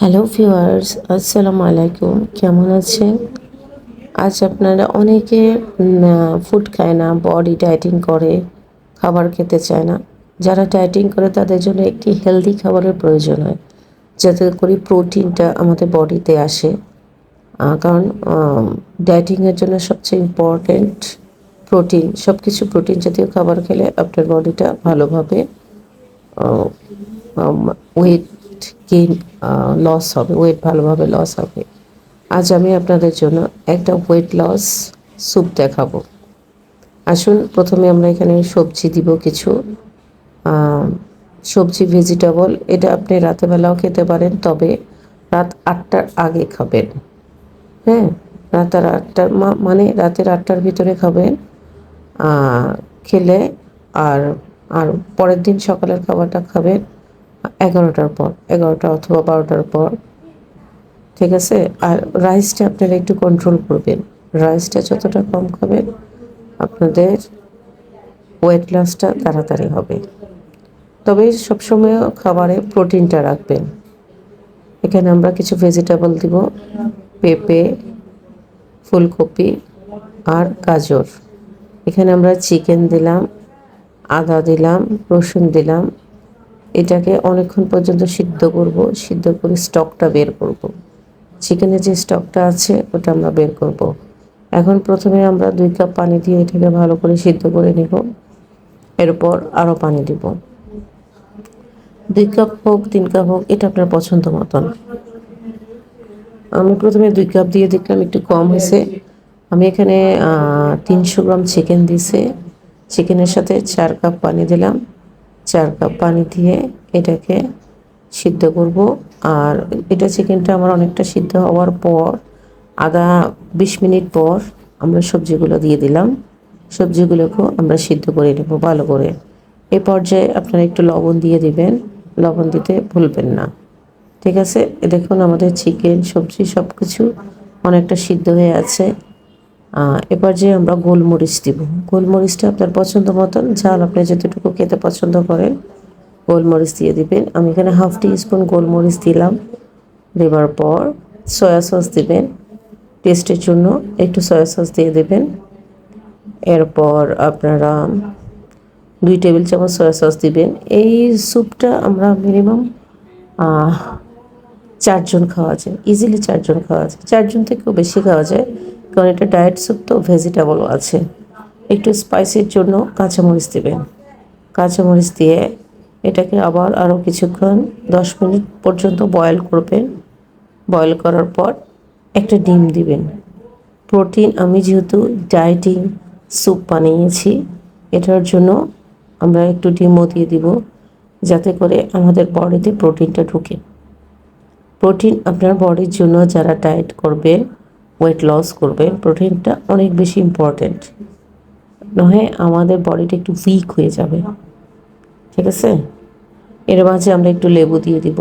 Hello viewers, আসসালামু আলাইকুম। কেমন আছেন? আজ আপনারা অনেকে ফুড খায় না, বডি ডায়েটিং করে, খাবার খেতে চায় না। যারা ডায়েটিং করে তাদের জন্য একটি হেলদি খাবারের প্রয়োজন হয়, যাতে করে প্রোটিনটা আমাদের বডিতে আসে। কারণ ডায়েটিংয়ের জন্য সবচেয়ে ইম্পর্ট্যান্ট প্রোটিন। সব কিছু প্রোটিন জাতীয় খাবার খেলে আপনার বডিটা ভালোভাবে ওয়েট গেইন লস হবে, ওয়েট ভালোভাবে লস হবে। আজ আমি আপনাদের জন্য একটা ওয়েট লস স্যুপ দেখাবো। আসুন, প্রথমে আমরা এখানে সবজি দিব কিছু। সবজি ভেজিটেবল, এটা আপনি রাতেরবেলাও খেতে পারেন, তবে রাত 8টার আগে খাবেন। হ্যাঁ, রাতের 8টার মানে রাতের 8টার ভিতরে খাবেন। খেলে আর আর পরের দিন সকালের খাবারটা খাবেন 11টার পর, 11টা অথবা 12টার পর। ঠিক আছে? আর রাইসটা আপনারা একটু কন্ট্রোল করবেন। রাইসটা যতটা কম খাবেন, আপনাদের ওয়েট লসটা তাড়াতাড়ি হবে। তবে সবসময় খাবারে প্রোটিনটা রাখবেন। এখানে আমরা কিছু ভেজিটেবল দিব: পেঁপে, ফুলকপি আর গাজর। এখানে আমরা চিকেন দিলাম, আদা দিলাম, রসুন দিলাম। এটাকে অনেকক্ষণ পর্যন্ত সিদ্ধ করব, সিদ্ধ করে স্টকটা বের করব। চিকেনের যে স্টকটা আছে ওটা আমরা বের করব। এখন প্রথমে আমরা 2 কাপ পানি দিয়ে এটাকে ভালো করে সিদ্ধ করে নেব। এরপর আরও পানি দিব, 2 কাপ হোক 3 কাপ হোক, এটা আপনার পছন্দ মতন। আমি প্রথমে 2 কাপ দিয়ে দেখলাম একটু কম হয়েছে। আমি এখানে 300 গ্রাম চিকেন দিয়েছি। চিকেনের সাথে 4 কাপ পানি দিলাম। 4 কাপ পানি দিয়ে এটাকে সিদ্ধ করব। আর এটা চিকেনটা আমার অনেকটা সিদ্ধ হওয়ার পর, আধা 20 মিনিট পর আমরা সবজিগুলো দিয়ে দিলাম। সবজিগুলোকেও আমরা সিদ্ধ করে নেব ভালো করে। এই পর্যায়ে আপনারা একটু লবণ দিয়ে দিবেন, লবণ দিতে ভুলবেন না। ঠিক আছে? দেখুন, আমাদের চিকেন, সবজি সব কিছু অনেকটা সিদ্ধ হয়ে আছে। এবার যে আমরা গোলমরিচ দিব। গোলমরিচটা আপনার পছন্দ মতন, ঝাল আপনি যতটুকু খেতে পছন্দ করেন গোলমরিচ দিয়ে দিবেন। আমি এখানে হাফ টিস্পুন গোলমরিচ দিলাম। দেওয়ার পর সয়া সস দিবেন, টেস্টের জন্য একটু সয়া সস দিয়ে দেবেন। এরপর আপনারা 2 টেবিল চামচ সয়া সস দিবেন। এই স্যুপটা আমরা মিনিমাম 4 জন খাওয়া যায়, ইজিলি 4 জন খাওয়া যায়, 4 জন থেকেও বেশি খাওয়া যায়, কারণ এটা ডায়েট স্যুপ তো ভেজিটেবলও আছে। একটু স্পাইসির জন্য কাঁচামরিচ দেবেন। কাঁচামরিচ দিয়ে এটাকে আবার আরও কিছুক্ষণ 10 মিনিট পর্যন্ত বয়েল করবেন। বয়েল করার পর একটা ডিম দিবেন। প্রোটিন, আমি যেহেতু ডায়েটিং স্যুপ বানিয়েছি, এটার জন্য আমরা একটু ডিমও দিয়ে দিব, যাতে করে আমাদের বডিতে প্রোটিনটা ঢুকে। প্রোটিন আপনার বডির জন্য, যারা ডায়েট করবেন, ওয়েট লস করবেন, প্রোটিনটা অনেক বেশি ইম্পর্ট্যান্ট। নয় আমাদের বডিটা একটু উইক হয়ে যাবে। ঠিক আছে? এর মাঝে আমরা একটু লেবু দিয়ে দিব।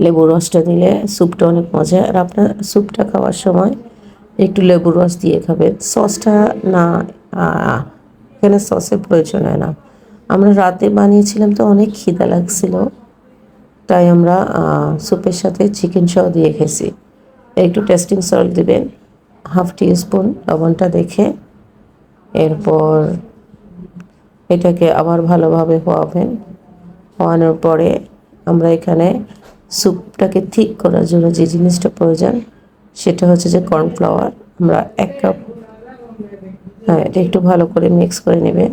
লেবুর রসটা দিলে স্যুপটা অনেক মজা। আর আপনার স্যুপটা খাওয়ার সময় একটু লেবুর রস দিয়ে খাবেন। সসটা না, এখানে সসের প্রয়োজন হয় না। আমরা রাতে বানিয়েছিলাম তো অনেক খিদা লাগছিল, তাই আমরা স্যুপের সাথে চিকেন সহ দিয়ে খেয়েছি। একটু টেস্টিং সল্ট দিবেন, হাফ টিস্পুন, লবণটা দেখে। এরপর এটাকে আবার ভালোভাবে খোয়াবেন। খাওয়ানোর পরে আমরা এখানে স্যুপটাকে ঠিক করার জন্য যে জিনিসটা প্রয়োজন, সেটা হচ্ছে যে কর্নফ্লাওয়ার। আমরা 1 কাপ, এটা একটু ভালো করে মিক্স করে নেবেন।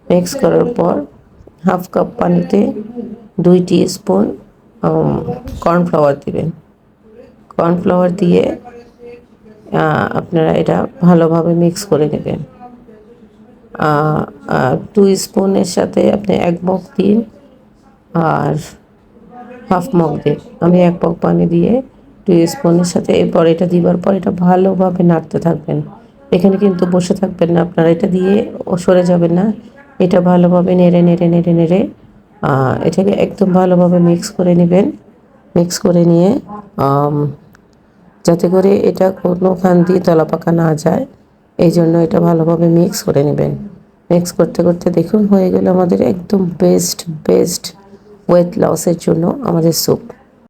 মিক্স করার পর হাফ কাপ পানিতে 2 টিস্পুন কর্নফ্লাওয়ার দিবেন। কর্নফ্লাওয়ার দিয়ে আপনারা এটা ভালোভাবে মিক্স করে নেবেন। 2 স্পুনের সাথে আপনি 1 মগ দিন আর হাফ মগ দিন। আমি 1 মগ পানি দিয়ে 2 স্পুনের সাথে, এরপর এটা দিবার পর এটা ভালোভাবে নাড়তে থাকবেন। এখানে কিন্তু বসে থাকবেন না আপনারা, এটা দিয়ে সরে যাবেন না। এটা ভালোভাবে নেড়ে নেড়ে নেড়ে নেড়ে এটাকে একদম ভালোভাবে মিক্স করে নেবেন। মিক্স করে নিয়ে যাতে করে এটা কোনোখান দিয়ে তলাপাকা না যায়, এই জন্য এটা ভালোভাবে মিক্স করে নেবেন। মিক্স করতে করতে দেখুন হয়ে গেল আমাদের একদম বেস্ট ওয়েট লসের জন্য আমাদের স্যুপ।